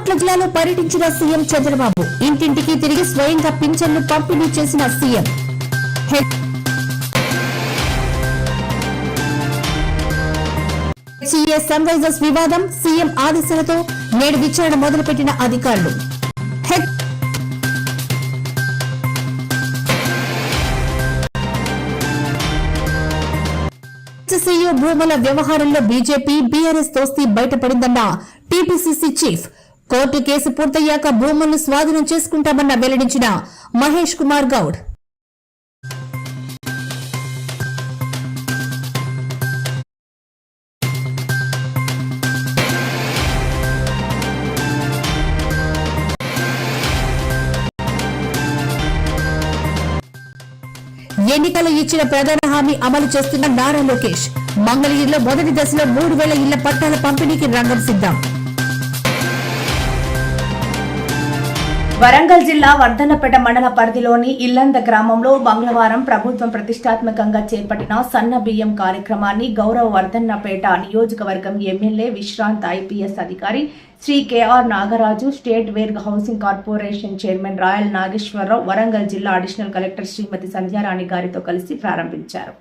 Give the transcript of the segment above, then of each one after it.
బాపట్ల జిల్లాలో పర్యటించిన సీఎం చంద్రబాబు ఇంటింటికి తిరిగి స్వయంగా పింఛన్లు పంపిణీ చేసిన సీఎం. సన్ రైజర్స్ వివాదం సీఎం ఆదేశాలతో నేడు విచారణ మొదలుపెట్టిన అధికారులు. సీఈఓ భూముల వ్యవహారంలో బీజేపీ బీఆర్ఎస్ దోస్తీ బయటపడిందన్న టీపీసీసీ చీఫ్. కోర్టు కేసు పూర్తయ్యాక భూములను స్వాధీనం చేసుకుంటామన్న వెల్లడించిన మహేష్ కుమార్ గౌడ్. ఎన్నికలు ఇచ్చిన ప్రధాన హామీ అమలు చేస్తున్న నారా లోకేష్. మంగళగిరిలో మొదటి దశలో 3,000 ఇళ్ల పట్టాల పంపిణీకి రంగం సిద్ధం. వరంగల్ జిల్లా వర్ధన్నపేట మండల పరిధిలోని ఇల్లంద గ్రామంలో మంగళవారం ప్రభుత్వం ప్రతిష్టాత్మకంగా చేపట్టిన సన్న బియ్యం కార్యక్రమాన్ని గౌరవ వర్ధన్నపేట నియోజకవర్గం ఎమ్మెల్యే విశ్రాంత్ ఐపీఎస్ అధికారి Shri KR Nagaraju, state warehousing corporation chairman Rayal Nageswara Rao, Warangal జిల్లా అడిషనల్ కలెక్టర్ శ్రీమతి సంధ్యారాణి గారితో కలిసి ప్రారంభించారు.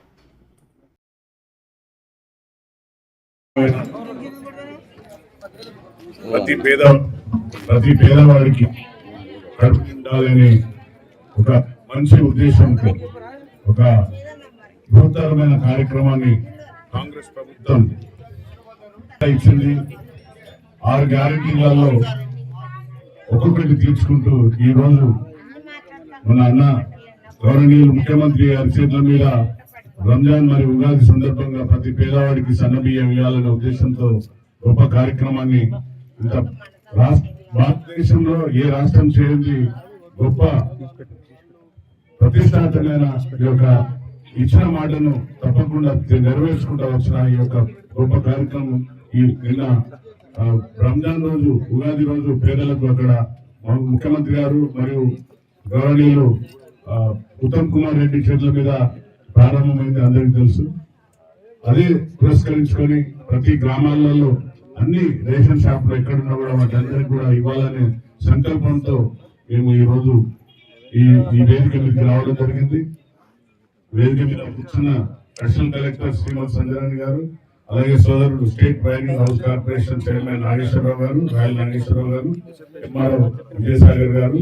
ప్రతి పేదవాడికి కడుపు నిండాలని ఒక మంచి ఉద్దేశంతో ఒక బృహత్తరమైన కార్యక్రమాన్ని కాంగ్రెస్ ప్రభుత్వం ఇచ్చింది. 6 గ్యారెంటీలలో ఒక్కొక్కటి తీర్చుకుంటూ ఈ రోజు మన అన్న గౌరవనీయులు ముఖ్యమంత్రి గారి చేతుల మీద రంజాన్ మరియు ఉగాది సందర్భంగా ప్రతి పేదవాడికి సన్నబియ్యం ఇవ్వాలనే ఉద్దేశంతో గొప్ప కార్యక్రమాన్ని ఇంత భారతదేశంలో ఏ రాష్ట్రం చేయండి గొప్ప ప్రతిష్టాత్మకమైన ఈ యొక్క ఇచ్చిన మాటను తప్పకుండా నెరవేర్చుకుంటూ వచ్చిన ఈ యొక్క గొప్ప కార్యక్రమం ఈ నిన్న రంజాన్ రోజు ఉగాది రోజు పేదలకు అక్కడ ముఖ్యమంత్రి గారు మరియు గౌరవనీయులు ఉత్తమ్ కుమార్ రెడ్డి చేతుల మీద ప్రారంభమైంది అందరికీ తెలుసు. అదే పురస్కరించుకొని ప్రతి గ్రామాలలో అన్ని రేషన్ షాపులు ఎక్కడున్నా కూడా వాటి కూడా ఇవ్వాలనే సంకల్పంతో మేము ఈ రోజు ఈ వేదిక మీదకి రావడం జరిగింది. వేదిక మీద కూర్చున్న అడిషనల్ కలెక్టర్ శ్రీమతి సంజరాణి గారు, అలాగే సోదరుడు state private house corporation chairman Nageswara Rao గారు, రాయల్ నాగేశ్వరరావు గారు, ఎంఆర్ఓ విజయసాగర్ గారు,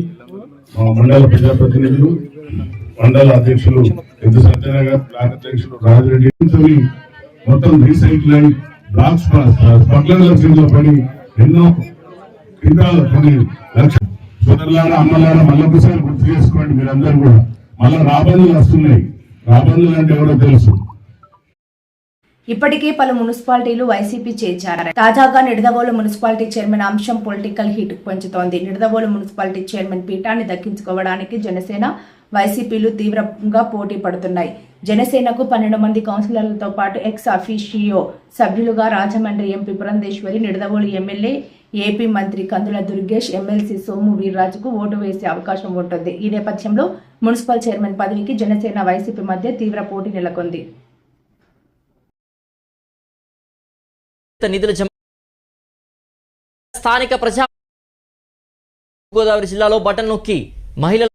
మండల ప్రజాప్రతినిధులు, మండల అధ్యక్షులు ఎద్దు సత్యనారాయణ గారు, బ్లాక్ అధ్యక్షులు రాజరెడ్డి, మొత్తం రీసైకిల్ అయి బ్లాక్స్ స్పట్ల పడి ఎన్నో కొన్ని లక్షల సోదరులారా అమ్మలారా మళ్ళొకసారి గుర్తు చేసుకోండి. మీరందరూ కూడా మళ్ళా రాబందులు వస్తున్నాయి. రాబందులు అంటే ఎవరో తెలుసు. ఇప్పటికే పలు మున్సిపాలిటీలు వైసీపీ చేర్చారు. తాజాగా నిడదవోలు మున్సిపాలిటీ చైర్మన్ అంశం పొలిటికల్ హీట్ పెంచుతోంది. నిడదవోలు మున్సిపాలిటీ చైర్మన్ పీఠాన్ని దక్కించుకోవడానికి జనసేన, వైసీపీలు తీవ్రంగా పోటీ పడుతున్నాయి. జనసేనకు 12 మంది కౌన్సిలర్లతో పాటు ఎక్స్ అఫీషియో సభ్యులుగా Rajahmundry MP Purandeswari, Nidadavolu MLA AP మంత్రి కందుల దుర్గేష్, ఎమ్మెల్సీ సోము వీర్రాజుకు ఓటు వేసే అవకాశం ఉంటుంది. ఈ నేపథ్యంలో మున్సిపల్ చైర్మన్ పదవికి జనసేన, వైసీపీ మధ్య తీవ్ర పోటీ నెలకొంది. నిధుల స్థానిక ప్రజా గోదావరి జిల్లాలో బటన్ నొక్కి మహిళలు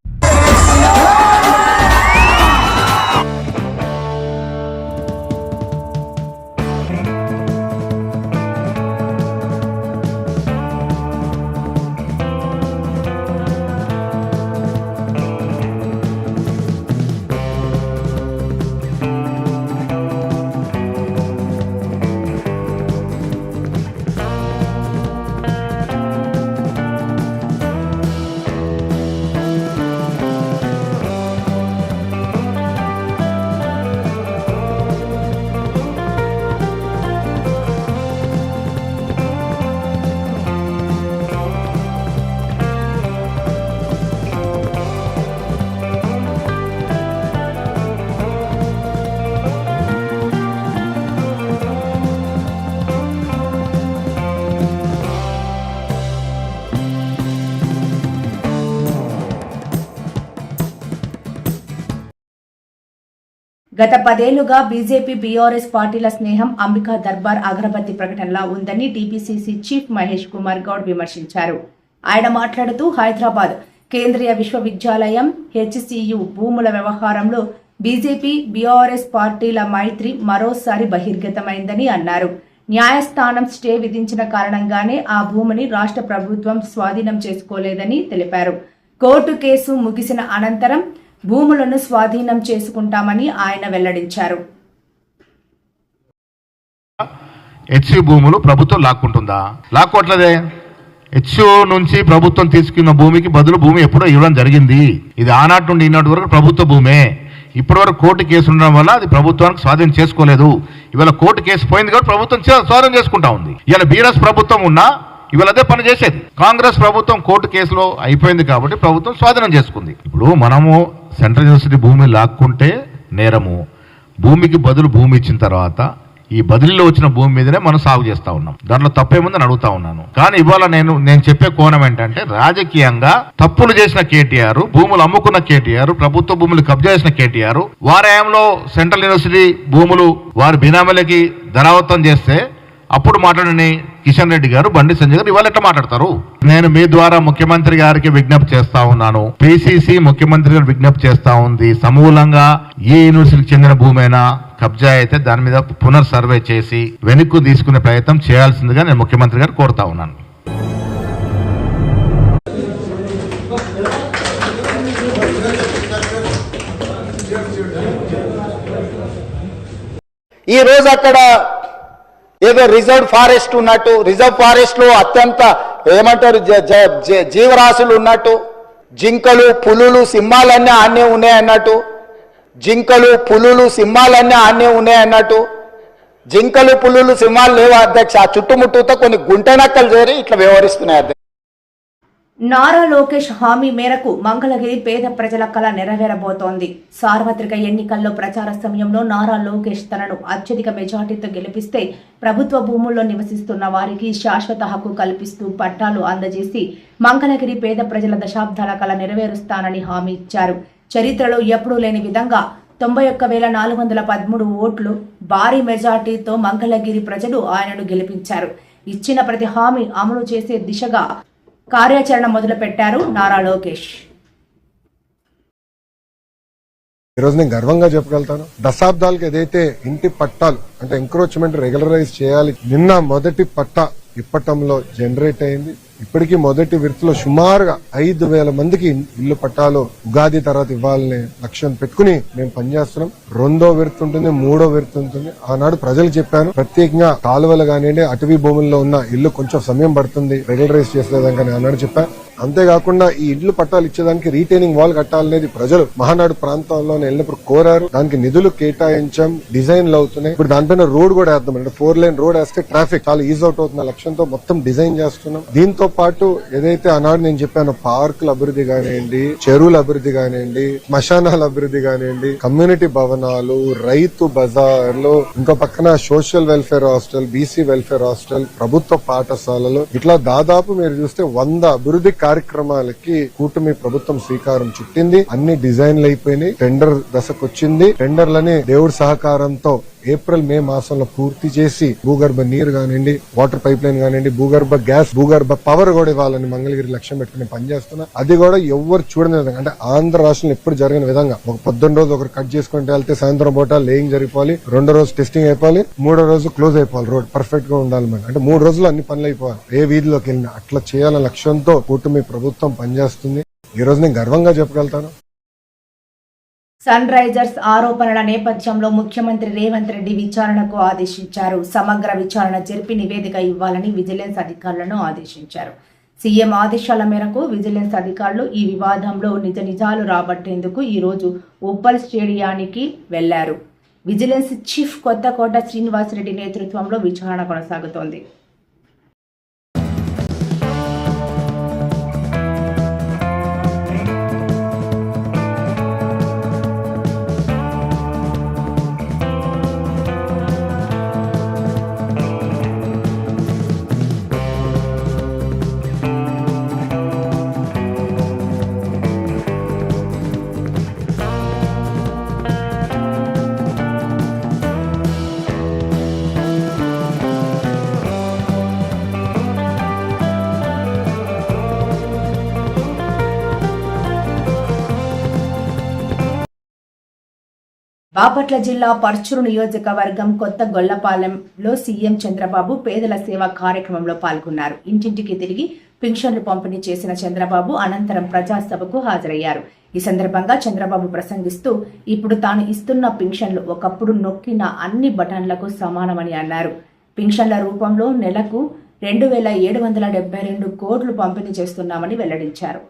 గత 10 ఏళ్లుగా బీజేపీ బీఆర్ఎస్ పార్టీల స్నేహం అంబికా దర్బార్ అగరబత్తి ప్రకటనలా ఉందని టీపీసీసీ చీఫ్ మహేష్ కుమార్ గౌడ్ విమర్శించారు. ఆయన మాట్లాడుతూ హైదరాబాద్ కేంద్రీయ విశ్వవిద్యాలయం HCU భూముల వ్యవహారంలో బీజేపీ బీఆర్ఎస్ పార్టీల మైత్రి మరోసారి బహిర్గతమైందని అన్నారు. న్యాయస్థానం స్టే విధించిన కారణంగానే ఆ భూమిని రాష్ట్ర ప్రభుత్వం స్వాధీనం చేసుకోలేదని తెలిపారు. కోర్టు కేసు ముగిసిన అనంతరం భూములను స్వాధీనం చేసుకుంటామని ఆయన వెల్లడించారు. HCU భూములు ప్రభుత్వం లాక్కుంటుందా? లాక్కోవట్లేదే. HCU నుంచి ప్రభుత్వం తీసుకున్న భూమికి బదులు భూమి ఎప్పుడో ఇవ్వడం జరిగింది. ఇది ఆనాటి నుండి ఈనాటి వరకు ప్రభుత్వ భూమే. ఇప్పటి వరకు కోర్టు కేసు ఉండడం వల్ల అది ప్రభుత్వానికి స్వాధీనం చేసుకోలేదు. ఇవాళ కోర్టు కేసు పోయింది కాబట్టి ప్రభుత్వం స్వాధీనం చేసుకుంటా ఉంది. ఇవాళ బీఆర్ఎస్ ప్రభుత్వం ఉన్నా ఇవాళ అదే పని చేసేది. కాంగ్రెస్ ప్రభుత్వం కోర్టు కేసులో అయిపోయింది కాబట్టి ప్రభుత్వం స్వాధీనం చేసుకుంది. ఇప్పుడు మనము సెంట్రల్ యూనివర్సిటీ భూమి లాక్కుంటే నేరము. భూమికి బదులు భూమి ఇచ్చిన తర్వాత ఈ బదిలీలో వచ్చిన భూమి మీదనే మనం సాగు చేస్తా ఉన్నాం. దాంట్లో తప్పేముందని అడుగుతా ఉన్నాను. కానీ ఇవాళ నేను చెప్పే కోణం ఏంటంటే, రాజకీయంగా తప్పులు చేసిన కేటీఆర్, భూములు అమ్ముకున్న కేటీఆర్, ప్రభుత్వ భూములు కబ్జా చేసిన కేటీఆర్, వారాయంలో సెంట్రల్ యూనివర్సిటీ భూములు వారి బినామీలకి ధరావత్తం చేస్తే అప్పుడు మాట్లాడని కిషన్ రెడ్డి గారు, బండి సంజయ్ గారు ఇవాళ ఎట్లా మాట్లాడతారు? నేను మీ ద్వారా ముఖ్యమంత్రి గారికి విజ్ఞప్తి చేస్తా ఉన్నాను. PCC ముఖ్యమంత్రి గారు విజ్ఞప్తి చేస్తా ఉంది. సమూలంగా ఏ యూనివర్సిటీకి చెందిన భూమైనా కబ్జా అయితే దాని మీద పునర్ సర్వే చేసి వెనక్కు తీసుకునే ప్రయత్నం చేయాల్సిందిగా నేను ముఖ్యమంత్రి గారు కోరుతా ఉన్నాను. ఈ రోజు అక్కడ ఏదో రిజర్వ్ ఫారెస్ట్ ఉన్నట్టు, రిజర్వ్ ఫారెస్ట్ లో అత్యంత ఏమంటారు జీవరాశులు ఉన్నట్టు, జింకలు పులులు సింహాలన్నీ ఆనే ఉన్నాయన్నట్టు, జింకలు పులులు సింహాలన్నీ ఆనే ఉన్నాయన్నట్టు, జింకలు పులులు సింహాలు లేవు అధ్యక్ష. ఆ చుట్టుముట్టుతో కొన్ని గుంటెనక్కలు చేరి ఇట్లా వ్యవహరిస్తున్నాయి అధ్యక్ష. నారా లోకేష్ హామీ మేరకు మంగళగిరి పేద ప్రజల కళ నెరవేరబోతోంది. సార్వత్రిక ఎన్నికల్లో ప్రచార సమయంలో నారా లోకేష్ తనను అత్యధిక మెజార్టీతో గెలిపిస్తే ప్రభుత్వ భూముల్లో నివసిస్తున్న వారికి శాశ్వత హక్కు కల్పిస్తూ పట్టాలు అందజేసి మంగళగిరి పేద ప్రజల దశాబ్దాల కళ నెరవేరుస్తానని హామీ ఇచ్చారు. చరిత్రలో ఎప్పుడూ లేని విధంగా 91,413 ఓట్లు భారీ మెజార్టీతో మంగళగిరి ప్రజలు ఆయనను గెలిపించారు. ఇచ్చిన ప్రతి హామీ అమలు చేసే దిశగా కార్యాచరణ మొదలుపెట్టారు నారా లోకేష్. ఈరోజు నేను గర్వంగా చెప్పగలుగుతాను, దశాబ్దాలకు ఏదైతే ఇంటి పట్టాలు అంటే ఎంక్రోచ్మెంట్ రెగ్యులరైజ్ చేయాలి, నిన్న మొదటి పట్టా ఇప్పటంలో జనరేట్ అయింది. ఇప్పటికీ మొదటి విడతలో సుమారుగా 5,000 మందికి ఇల్లు పట్టాలు ఉగాది తర్వాత ఇవ్వాలనే లక్ష్యం పెట్టుకుని మేము పనిచేస్తున్నాం. రెండో విడత ఉంటుంది, మూడో విడత ఉంటుంది. ఆనాడు ప్రజలు చెప్పాను, ప్రత్యేకంగా కాలువలు కానివ్వండి, అటవీ భూముల్లో ఉన్న ఇల్లు కొంచెం సమయం పడుతుంది రెగ్యులరైజ్ చేసేదానికి ఆనాడు చెప్పాను. అంతేకాకుండా ఈ ఇళ్లు పట్టాలు ఇచ్చేదానికి రీటైనింగ్ వాల్ కట్టాలనేది ప్రజలు మహానాడు ప్రాంతంలో వెళ్ళినప్పుడు కోరారు. దానికి నిధులు కేటాయించాం, డిజైన్లు అవుతున్నాయి. ఇప్పుడు దానిపైన రోడ్ కూడా వేద్దాం, అంటే 4 లేన్ రోడ్ వేస్తే ట్రాఫిక్ చాలా ఈజ్ అవుట్ అవుతున్న లక్ష్యంతో మొత్తం డిజైన్ చేస్తున్నాం. దీంతో పాటు ఏదైతే ఆనాడు నేను చెప్పాను, పార్కుల అభివృద్ధి కానివ్వండి, చెరువుల అభివృద్ధి కానివ్వండి, శ్మశానాల అభివృద్ధి కానివ్వండి, కమ్యూనిటీ భవనాలు, రైతు బజార్లు, ఇంకో పక్కన social welfare hostel, BC welfare hostel, ప్రభుత్వ పాఠశాలలు, ఇట్లా దాదాపు మీరు చూస్తే 100 అభివృద్ధి కార్యక్రమాలకి కూటమి ప్రభుత్వం శ్రీకారం చుట్టింది. అన్ని డిజైన్లు అయిపోయినాయి, టెండర్ దశకు వచ్చింది. టెండర్లని దేవుడి సహకారంతో ఏప్రిల్ మే మాసంలో పూర్తి చేసి భూగర్భ నీరు కానివ్వండి, వాటర్ పైప్ లైన్ కానివ్వండి, భూగర్భ గ్యాస్, భూగర్భ పవర్ కూడా ఇవ్వాలని మంగళగిరి లక్ష్యం పెట్టుకుని పనిచేస్తున్నా. అది కూడా ఎవరు చూడని విధంగా, అంటే ఆంధ్ర రాష్ట్రంలో ఎప్పుడు జరిగిన విధంగా ఒక పొద్దున్న రోజు ఒకరు కట్ చేసుకుంటే వెళ్తే సాయంత్రం పూట లేయింగ్ జరిగిపోవాలి, రెండో రోజు టెస్టింగ్ అయిపోవాలి, మూడో రోజు క్లోజ్ అయిపోవాలి, రోడ్ పర్ఫెక్ట్ గా ఉండాలి. అంటే 3 రోజులు అన్ని పనులు అయిపోవాలి. ఏ వీధిలోకి వెళ్ళినా అట్లా చేయాలనే లక్ష్యంతో కూటమి ప్రభుత్వం పనిచేస్తుంది. ఈ రోజు నేను గర్వంగా చెప్పగలుగుతాను. సన్ రైజర్స్ ఆరోపణల నేపథ్యంలో ముఖ్యమంత్రి రేవంత్ రెడ్డి విచారణకు ఆదేశించారు. సమగ్ర విచారణ జరిపి నివేదిక ఇవ్వాలని విజిలెన్స్ అధికారులను ఆదేశించారు. సీఎం ఆదేశాల మేరకు విజిలెన్స్ అధికారులు ఈ వివాదంలో నిజాలు రాబట్టేందుకు ఈ రోజు ఉప్పల్ స్టేడియానికి వెళ్లారు. విజిలెన్స్ చీఫ్ కొత్తకోట శ్రీనివాసరెడ్డి నేతృత్వంలో విచారణ కొనసాగుతోంది. బాపట్ల జిల్లా పర్చూరు నియోజకవర్గం కొత్త గొల్లపాలెంలో సీఎం చంద్రబాబు పేదల సేవా కార్యక్రమంలో పాల్గొన్నారు. ఇంటింటికి తిరిగి పింఛన్లు పంపిణీ చేసిన చంద్రబాబు అనంతరం ప్రజాసభకు హాజరయ్యారు. ఈ సందర్భంగా చంద్రబాబు ప్రసంగిస్తూ ఇప్పుడు తాను ఇస్తున్న పింఛన్లు ఒకప్పుడు నొక్కిన అన్ని బటన్లకు సమానమని అన్నారు. పింఛన్ల రూపంలో నెలకు 2,772 కోట్లు పంపిణీ చేస్తున్నామని వెల్లడించారు.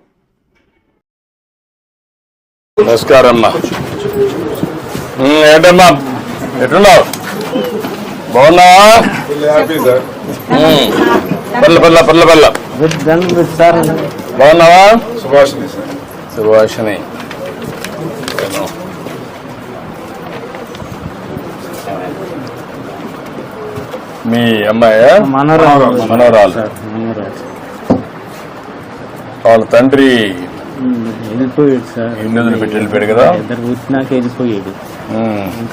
నమస్కారం ఏంటమ్మా, ఎట్టున్నావు? బాగున్నావా? పర్ల బాగున్నావా? సుభాషిణి మీ అమ్మాయి మనోరాలు. వాళ్ళ తండ్రి వెళ్ళిపోయాడు సార్. ఇల్లు పెట్టి వెళ్ళిపోయాడు కదా. ఇద్దరు వచ్చినాక వెళ్ళిపోయాడు.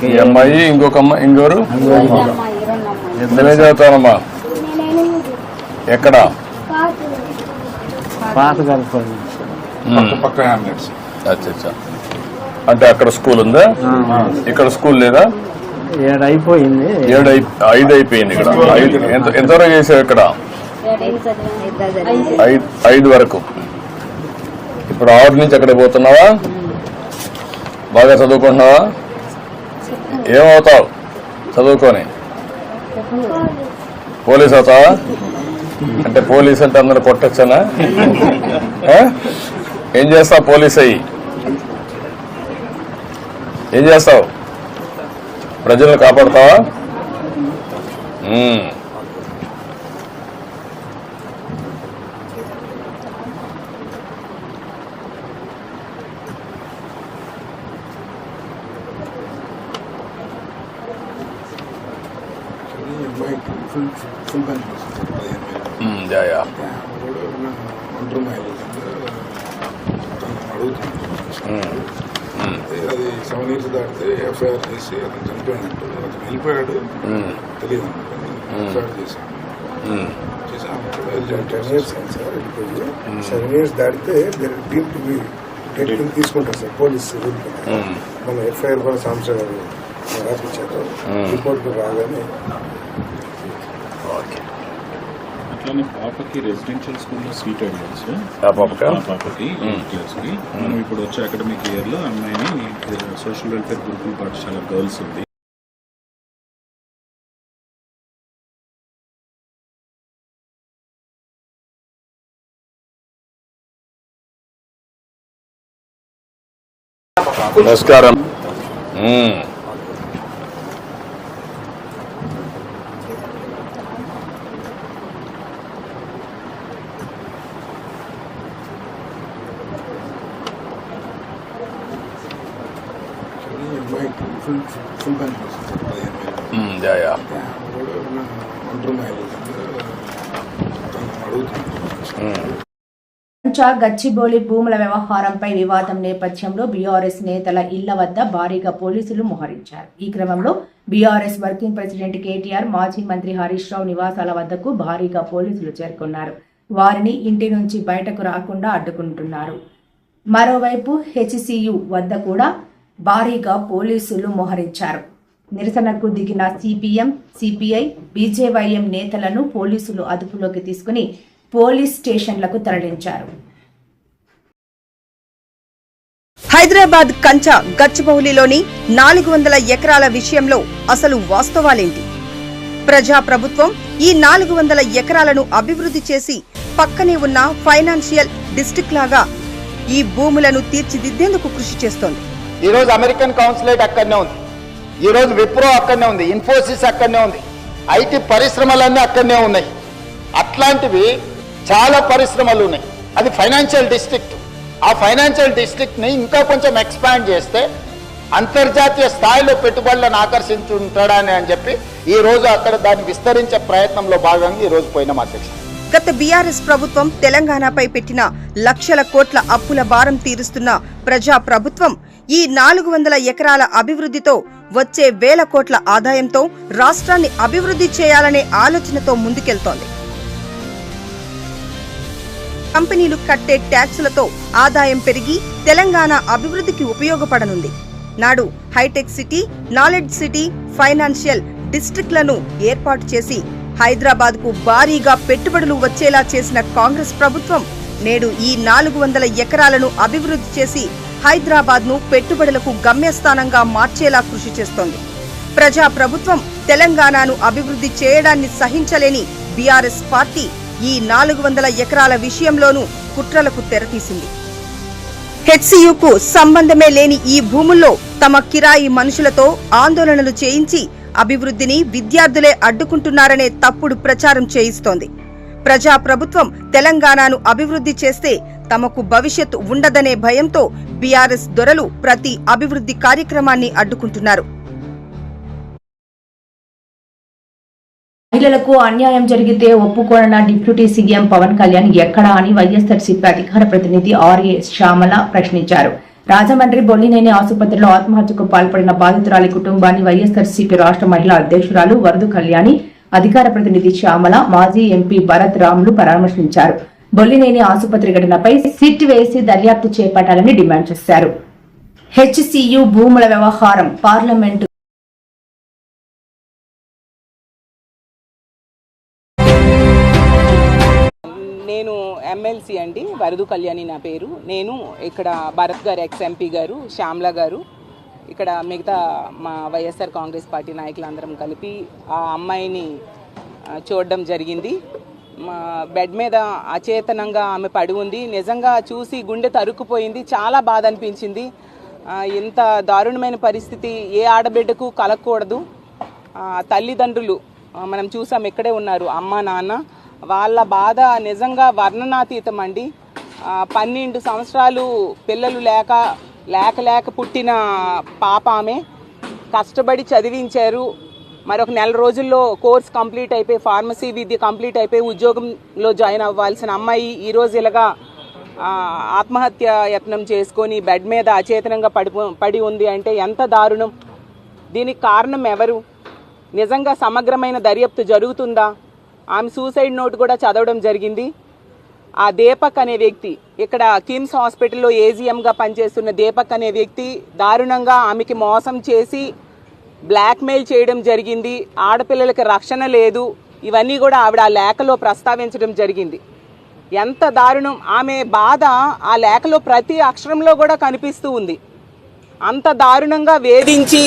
ఈ అమ్మాయి ఇంకొక అమ్మాయి ఇంకోరు ఇద్దరే చదువుతానమ్మా. ఎక్కడ? పాత కలపండి. అచ్చా, అంటే అక్కడ స్కూల్ ఉందా? ఇక్కడ స్కూల్ లేదా? 7 అయిపోయింది. 5 అయిపోయింది. ఇక్కడ ఎంతవరకు చేసావు? ఇక్కడ 5 వరకు. ఇప్పుడు 6 నుంచి అక్కడికి పోతున్నావా? బాగా చదువుకుంటున్నావా? ఏమవుతావు చదువుకొని? పోలీస్ అవుతావా? అంటే పోలీస్ అంటే అందరూ కొట్టొచ్చానా? ఏం చేస్తావు పోలీస్ అయ్యి? ఏం చేస్తావు? ప్రజలను కాపాడుతావా? యా అది 7 years దాటితే ఎఫ్ఐఆర్ చేసి అతను చనిపోయినట్టు అతను వెళ్ళిపోయాడు తెలియదు. ఎఫ్ఐఆర్ చేశాను 10 years సార్ వెళ్ళిపోయి 7 years దాటితే తీసుకుంటారు సార్ పోలీసు. మన ఎఫ్ఐఆర్ కూడా సంవత్సరం గారు రాసిచ్చారు. రిపోర్ట్ రాగానే అట్లానే పాపకి రెసిడెన్షియల్ స్కూల్లో సీట్ అడిగారు సార్. పాపకి 8th క్లాస్కి. మనం ఇప్పుడు వచ్చే అకాడమిక్ ఇయర్ లో అమ్మాయిని సోషల్ వెల్ఫేర్ గురుకుల పాఠశాల గర్ల్స్ ఉంది. నమస్కారం. గచ్చిబౌలి భూముల వ్యవహారంపై వివాదం నేపథ్యంలో బీఆర్ఎస్ నేతల ఇళ్ల వద్ద భారీగా పోలీసులు మోహరించారు. ఈ క్రమంలో బీఆర్ఎస్ వర్కింగ్ ప్రెసిడెంట్ కేటీఆర్, మాజీ మంత్రి హరీష్ రావు నివాసాల వద్దకు భారీగా పోలీసులు చేరుకున్నారు. వారిని ఇంటి నుంచి బయటకు రాకుండా అడ్డుకుంటున్నారు. మరోవైపు హెచ్సియు వద్ద కూడా భారీగా పోలీసులు మోహరించారు. నిరసనకు దిగిన సిపిఎం, సిపిఐ, బీజేవైఎం నేతలను పోలీసులు అదుపులోకి తీసుకుని పోలీస్ స్టేషన్లకు తరలించారు. హైదరాబాద్ కంచా గచ్చిబౌలిలోని 400 ఎకరాల విషయంలో అసలు వాస్తవాలేంటి? ప్రజాప్రభుత్వం ఈ 400 ఎకరాలను అభివృద్ధి చేసి పక్కనే ఉన్న ఫైనాన్షియల్ డిస్ట్రిక్ట్ లాగా ఈ భూములను తీర్చిదిద్దేందుకు కృషి చేస్తోంది. ఈరోజు అమెరికన్ కౌన్సిలేట్ అక్కడనే ఉంది, ఈరోజు విప్రో అక్కడనే ఉంది, ఇన్ఫోసిస్ అక్కడనే ఉంది, ఐటీ పరిశ్రమలన్నీ అక్కడనే ఉన్నాయి. అట్లాంటివి చాలా పరిశ్రమలు ఉన్నాయి. అది ఫైనాన్షియల్ డిస్ట్రిక్ట్. ఆ ఫైనాన్షియల్ డిస్ట్రిక్ట్ ని ఇంకా కొంచెం ఎక్స్పాండ్ చేస్తే అంతర్జాతీయ స్థాయిలో పెట్టుబడులను ఆకర్షించుంటాడని అని చెప్పి ఈ రోజు అక్కడ దాన్ని విస్తరించే ప్రయత్నంలో భాగంగా ఈ రోజు పోయిన అధ్యక్ష. గత బీఆర్ఎస్ ప్రభుత్వం తెలంగాణపై పెట్టిన లక్షల కోట్ల అప్పుల భారం తీరుస్తున్న ప్రజా ప్రభుత్వం ఈ 400 ఎకరాల అభివృద్ధితో వచ్చే వేల కోట్ల ఆదాయంతో రాష్ట్రాన్ని అభివృద్ధి చేయాలనే ఆలోచనతో ముందుకెళ్తోంది. కంపెనీలు కట్టే ట్యాక్సులతో ఆదాయం పెరిగి తెలంగాణ అభివృద్ధికి ఉపయోగపడనుంది. నాడు హైటెక్ సిటీ, నాలెడ్జ్ సిటీ, ఫైనాన్షియల్ డిస్ట్రిక్ట్లను ఏర్పాటు చేసి హైదరాబాద్ కు భారీగా పెట్టుబడులు వచ్చేలా చేసిన కాంగ్రెస్ ప్రభుత్వం నేడు ఈ 400 ఎకరాలను అభివృద్ధి చేసి హైదరాబాద్ ను పెట్టుబడులకు గమ్యస్థానంగా మార్చేలా కృషి చేస్తోంది. ప్రజా ప్రభుత్వం తెలంగాణను అభివృద్ధి చేయడాన్ని సహించలేని బీఆర్ఎస్ పార్టీ ఈ 400 ఎకరాల విషయంలోనూ కుట్రలకు తెరతీసింది. హెచ్సియుకు సంబంధమే లేని ఈ భూముల్లో తమ కిరాయి మనుషులతో ఆందోళనలు చేయించి అభివృద్ధిని విద్యార్థులే అడ్డుకుంటున్నారనే తప్పుడు ప్రచారం చేయిస్తోంది. ప్రజా ప్రభుత్వం తెలంగాణను అభివృద్ధి చేస్తే తమకు భవిష్యత్తు ఉండదనే భయంతో బీఆర్ఎస్ దొరలు ప్రతి అభివృద్ధి కార్యక్రమాన్ని అడ్డుకుంటున్నారు. మహిళలకు అన్యాయం జరిగితే ఒప్పుకోనన్న డిప్యూటీ సీఎం పవన్ కళ్యాణ్ ఎక్కడా అని వైఎస్ఆర్సీపీ అధికార ప్రతినిధి ఆర్ఏ శ్యామల ప్రశ్నించారు. రాజమండ్రి బొల్లినేని ఆసుపత్రిలో ఆత్మహత్యకు పాల్పడిన బాధితురాలి కుటుంబాన్ని వైఎస్ఆర్సీపీ రాష్ట్ర మహిళా అధ్యక్షురాలు వరదు కళ్యాణి, అధికార ప్రతినిధి శ్యామల, మాజీ ఎంపీ భరత్ రాములు పరామర్శించారు. బొల్లినేని ఆసుపత్రి ఘటనపై సిట్ వేసి దర్యాప్తు చేపట్టాలని డిమాండ్ చేశారు. హెచ్సియు భూముల వ్యవహారం పార్లమెంటు నేను ఎమ్మెల్సీ అండి, వరదు కళ్యాణి నా పేరు. నేను ఇక్కడ భరత్ గారు, ఎక్స్ ఎంపీ గారు, శ్యామ్లా గారు, ఇక్కడ మిగతా మా వైఎస్ఆర్ కాంగ్రెస్ పార్టీ నాయకులందరం కలిపి ఆ అమ్మాయిని చూడడం జరిగింది. మా బెడ్ మీద అచేతనంగా ఆమె పడి ఉంది. నిజంగా చూసి గుండె తరుక్కుపోయింది. చాలా బాధ అనిపించింది. ఇంత దారుణమైన పరిస్థితి ఏ ఆడబిడ్డకు కలగకూడదు. తల్లిదండ్రులు మనం చూసాం, ఇక్కడే ఉన్నారు, అమ్మ నాన్న. వాళ్ళ బాధ నిజంగా వర్ణనాతీతం అండి. 12 సంవత్సరాలు పిల్లలు లేక పుట్టిన పాప ఆమె. కష్టపడి చదివించారు. మరొక నెల రోజుల్లో కోర్స్ కంప్లీట్ అయిపోయి, ఫార్మసీ విద్య కంప్లీట్ అయిపోయి ఉద్యోగంలో జాయిన్ అవ్వాల్సిన అమ్మాయి ఈరోజు ఇలాగా ఆత్మహత్య యత్నం చేసుకొని బెడ్ మీద అచేతనంగా పడి ఉంది అంటే ఎంత దారుణం. దీనికి కారణం ఎవరు? నిజంగా సమగ్రమైన దర్యాప్తు జరుగుతుందా? ఆమె సూసైడ్ నోట్ కూడా చదవడం జరిగింది. ఆ దీపక్ అనే వ్యక్తి, ఇక్కడ కిమ్స్ హాస్పిటల్లో ఏజీఎంగా పనిచేస్తున్న దీపక్ అనే వ్యక్తి దారుణంగా ఆమెకి మోసం చేసి బ్లాక్మెయిల్ చేయడం జరిగింది. ఆడపిల్లలకి రక్షణ లేదు. ఇవన్నీ కూడా ఆవిడ ఆ లేఖలో ప్రస్తావించడం జరిగింది. ఎంత దారుణం! ఆమె బాధ ఆ లేఖలో ప్రతి అక్షరంలో కూడా కనిపిస్తూ ఉంది. అంత దారుణంగా వేధించి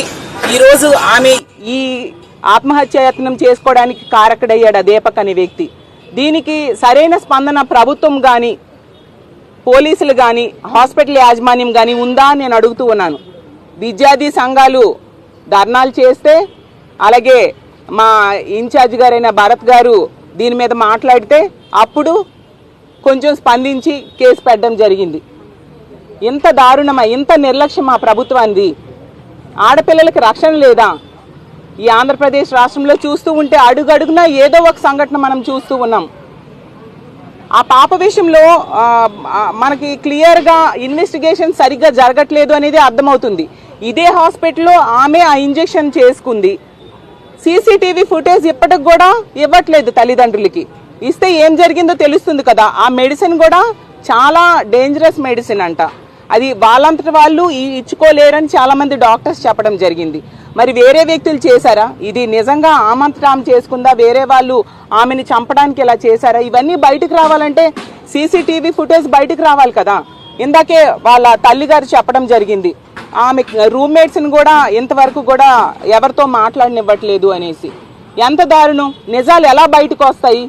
ఈరోజు ఆమె ఈ ఆత్మహత్యాయత్నం చేసుకోవడానికి కారకుడయ్యాడు ఆ దీపక్ అనే వ్యక్తి. దీనికి సరైన స్పందన ప్రభుత్వం కానీ, పోలీసులు కానీ, హాస్పిటల్ యాజమాన్యం కానీ ఉందా అని నేను అడుగుతూ ఉన్నాను. విద్యార్థి సంఘాలు ధర్నాలు చేస్తే, అలాగే మా ఇన్ఛార్జ్ గారైన భరత్ గారు దీని మీద మాట్లాడితే అప్పుడు కొంచెం స్పందించి కేసు పెట్టడం జరిగింది. ఇంత దారుణమా, ఇంత నిర్లక్ష్యం ఆ ప్రభుత్వానికి? ఆడపిల్లలకి రక్షణ లేదా? ఈ ఆంధ్రప్రదేశ్ రాష్ట్రంలో చూస్తూ ఉంటే అడుగడుగునా ఏదో ఒక సంఘటన మనం చూస్తూ ఉన్నాం. ఆ పాప విషయంలో మనకి క్లియర్గా ఇన్వెస్టిగేషన్ సరిగ్గా జరగట్లేదు అనేది అర్థమవుతుంది. ఇదే హాస్పిటల్లో ఆమె ఆ ఇంజెక్షన్ చేసుకుంది. సీసీటీవీ ఫుటేజ్ ఇప్పటికి కూడా ఇవ్వట్లేదు తల్లిదండ్రులకి. ఇస్తే ఏం జరిగిందో తెలుస్తుంది కదా. ఆ మెడిసిన్ కూడా చాలా డేంజరస్ మెడిసిన్ అంట. అది వాళ్ళంతటి వాళ్ళు ఇచ్చుకోలేరని చాలా మంది డాక్టర్స్ చెప్పడం జరిగింది. మరి వేరే వ్యక్తులు చేశారా? ఇది నిజంగా ఆమంతటా ఆమె చేసుకుందా? వేరే వాళ్ళు ఆమెని చంపడానికి ఇలా చేశారా? ఇవన్నీ బయటకు రావాలంటే సీసీటీవీ ఫుటేజ్ బయటకు రావాలి కదా. ఇందాకే వాళ్ళ తల్లిగారు చెప్పడం జరిగింది, ఆమె రూమ్మేట్స్ని కూడా ఇంతవరకు కూడా ఎవరితో మాట్లాడనివ్వట్లేదు అనేసి. ఎంత దారుణం! నిజాలు ఎలా బయటకు వస్తాయి?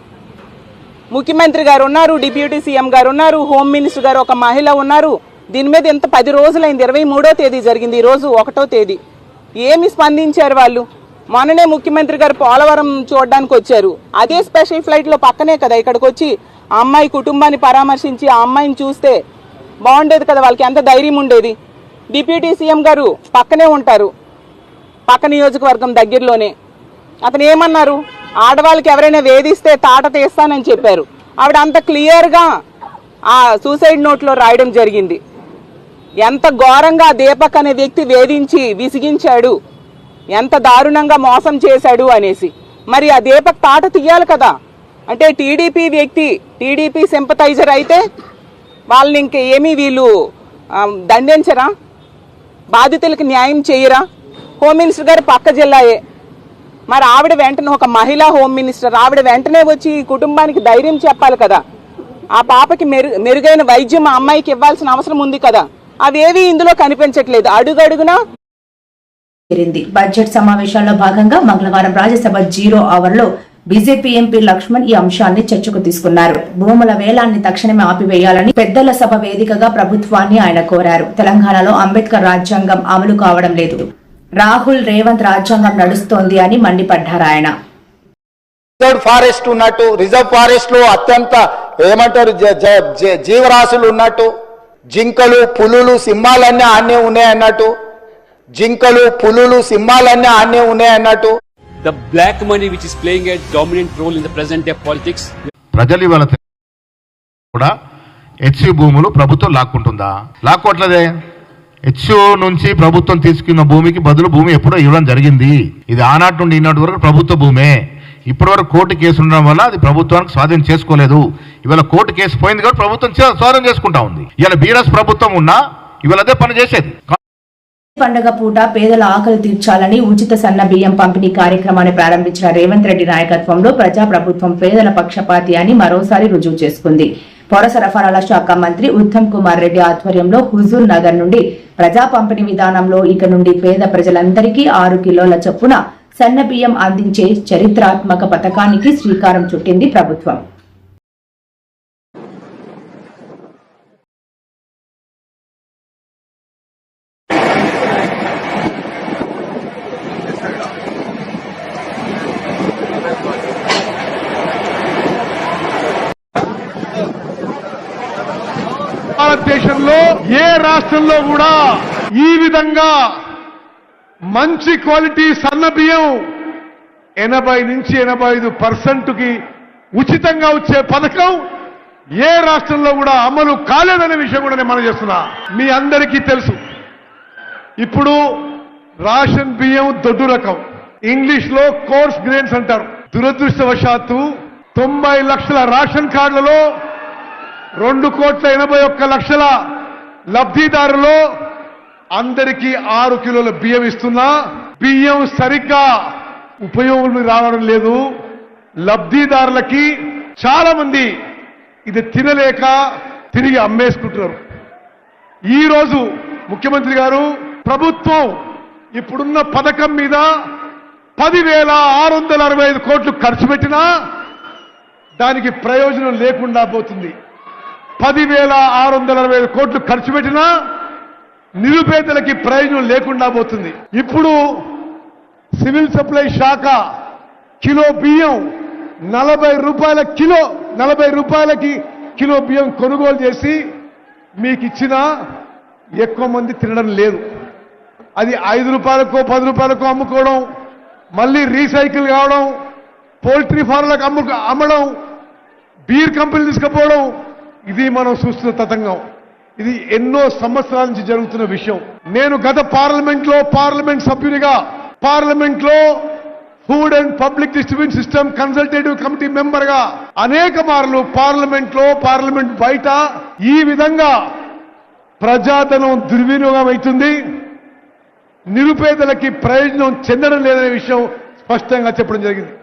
ముఖ్యమంత్రి గారు ఉన్నారు, డిప్యూటీ సీఎం గారు ఉన్నారు, హోమ్ మినిస్టర్ గారు ఒక మహిళ ఉన్నారు. దీని మీద ఎంత 10 రోజులైంది. 23వ తేదీ జరిగింది, ఈరోజు 1వ తేదీ. ఏమి స్పందించారు వాళ్ళు? మొన్ననే ముఖ్యమంత్రి గారు పోలవరం చూడడానికి వచ్చారు. అదే స్పెషల్ ఫ్లైట్లో పక్కనే కదా ఇక్కడికి వచ్చి ఆ అమ్మాయి కుటుంబాన్ని పరామర్శించి ఆ అమ్మాయిని చూస్తే బాగుండేది కదా. వాళ్ళకి ఎంత ధైర్యం ఉండేది. డిప్యూటీ సీఎం గారు పక్కనే ఉంటారు, పక్క నియోజకవర్గం దగ్గరలోనే. అతను ఏమన్నారు? ఆడవాళ్ళకి ఎవరైనా వేధిస్తే తాట తీస్తానని చెప్పారు. ఆవిడ అంత క్లియర్గా ఆ సూసైడ్ నోట్లో రాయడం జరిగింది. ఎంత ఘోరంగా దీపక్ అనే వ్యక్తి వేధించి విసిగించాడు, ఎంత దారుణంగా మోసం చేశాడు అనేసి. మరి ఆ దీపక్ తాట తీయాలి కదా. అంటే టీడీపీ వ్యక్తి, టీడీపీ సింపథైజర్ అయితే వాళ్ళని ఇంకేమీ వీళ్ళు దండించరా? బాధితులకు న్యాయం చేయరా? హోమ్ మినిస్టర్ గారు పక్క జిల్లాయే, మరి ఆవిడ వెంటనే ఒక మహిళా హోమ్ మినిస్టర్ ఆవిడ వెంటనే వచ్చి ఈ కుటుంబానికి ధైర్యం చెప్పాలి కదా. ఆ పాపకి మెరుగైన వైద్యం ఆ అమ్మాయికి ఇవ్వాల్సిన అవసరం ఉంది కదా. అవేవి ఇందులో కనిపించట్లేదు. అడుగడుగునా బడ్జెట్ సమావేశాల్లో భాగంగా మంగళవారం రాజ్యసభ 0 అవర్లో బీజేపీ ఎంపీ లక్ష్మణ్ ఈ అంశాన్ని చర్చకు తీసుకున్నారు. భూముల వేలాన్ని తక్షణమే ఆపివేయాలని పెద్దల సభ వేదికగా ప్రభుత్వాన్ని ఆయన కోరారు. తెలంగాణలో అంబేద్కర్ రాజ్యాంగం అమలు కావడం లేదు, రాహుల్ రేవంత్ రాజ్యాంగం నడుస్తోంది అని మండిపడ్డారు ఆయన. రిజర్వ్ ఫారెస్ట్ ఉన్నట్టు, రిజర్వ్ ఫారెస్ట్ లో అత్యంత ఏమంటారు జీవరాశులు ఉన్నట్టు, జింకలు పులులు సింహాలన్నీ ఆన్నే ఉన్నాయన్నట్టు, జింకలు పులులు సింహాలన్నీ ఆన్నే ఉన్నాయన్నట్టు. The black money which is playing a dominant role in the present day politics. ప్రజలు ఇవాళ కూడా హెచ్సి భూములు ప్రభుత్వం లాక్కుంటుందా? లాక్కోవట్లేదే. హెచ్సి నుంచి ప్రభుత్వం తీసుకున్న భూమికి బదులు భూమి ఎప్పుడో ఇవ్వడం జరిగింది. ఇది ఆనాటి నుండి ఈనాటి వరకు ప్రభుత్వ భూమే. ఇప్పటి వరకు కోర్టు కేసు ఉండడం వల్ల అది ప్రభుత్వానికి స్వాధీనం చేసుకోలేదు. ఇవాళ కోర్టు కేసు పోయింది కాబట్టి ప్రభుత్వం స్వాధీనం చేసుకుంటా ఉంది. ఇవాళ బీఆర్ఎస్ ప్రభుత్వం ఉన్నా ఇవాళ అదే పని చేసేది. పండుగ పూట పేదల ఆకలి తీర్చాలని ఉచిత సన్న బియ్యం పంపిణీ కార్యక్రమాన్ని ప్రారంభించిన రేవంత్ రెడ్డి నాయకత్వంలో ప్రజాప్రభుత్వం పేదల పక్షపాతి అని మరోసారి రుజువు చేసుకుంది. పౌర సరఫరాల శాఖ మంత్రి ఉత్తమ్ కుమార్ రెడ్డి ఆధ్వర్యంలో హుజూర్ నగర్ నుండి ప్రజా పంపిణీ విధానంలో ఇక నుండి పేద ప్రజలందరికీ 6 కిలోల చొప్పున సన్న బియ్యం అందించే చరిత్రాత్మక పథకానికి శ్రీకారం చుట్టింది ప్రభుత్వం. భారతదేశంలో ఏ రాష్ట్రంలో కూడా ఈ విధంగా మంచి క్వాలిటీ సన్న బియ్యం 80 నుంచి 85% ఉచితంగా వచ్చే పథకం ఏ రాష్ట్రంలో కూడా అమలు కాలేదనే విషయం కూడా నేను మనం చేస్తున్నా. మీ అందరికీ తెలుసు, ఇప్పుడు రేషన్ బియ్యం దొడ్డు రకం, ఇంగ్లీష్ లో కోర్స్ గ్రెయిన్స్ అంటారు. దురదృష్టవశాత్తు 90 లక్షల రేషన్ కార్డులలో 2,81,00,000 లబ్ధిదారులు అందరికీ 6 కిలోల బియ్యం ఇస్తున్నా బియ్యం సరిగ్గా ఉపయోగం రావడం లేదు. లబ్ధిదారులకి చాలా మంది ఇది తినలేక తిరిగి అమ్మేసుకుంటున్నారు. ఈ రోజు ముఖ్యమంత్రి గారు ప్రభుత్వం ఇప్పుడున్న పథకం మీద 10,665 కోట్లు ఖర్చు పెట్టినా దానికి ప్రయోజనం లేకుండా పోతుంది. 10,665 కోట్లు ఖర్చు పెట్టినా నిరుపేదలకి ప్రయోజనం లేకుండా పోతుంది. ఇప్పుడు సివిల్ సప్లై శాఖ కిలో బియ్యం 40 రూపాయలకి కిలో బియ్యం కొనుగోలు చేసి మీకు ఇచ్చినా ఎక్కువ మంది తినడం లేదు. అది 5 రూపాయలకో 10 రూపాయలకో అమ్ముకోవడం, మళ్ళీ రీసైకిల్ కావడం, పౌల్ట్రీ ఫార్మ్లకు అమ్మడం, బీర్ కంపెనీలు తీసుకుపోవడం, ఇది మనం చూస్తున్న తతంగం. ఇది ఎన్నో సంవత్సరాల నుంచి జరుగుతున్న విషయం. నేను గత పార్లమెంట్ సభ్యునిగా పార్లమెంట్లో food and public distribution system consultative committee member గా అనేక మార్లు పార్లమెంట్ బయట ఈ విధంగా ప్రజాధనం దుర్వినియోగం అవుతుంది, నిరుపేదలకి ప్రయోజనం చెందడం లేదనే విషయం స్పష్టంగా చెప్పడం జరిగింది.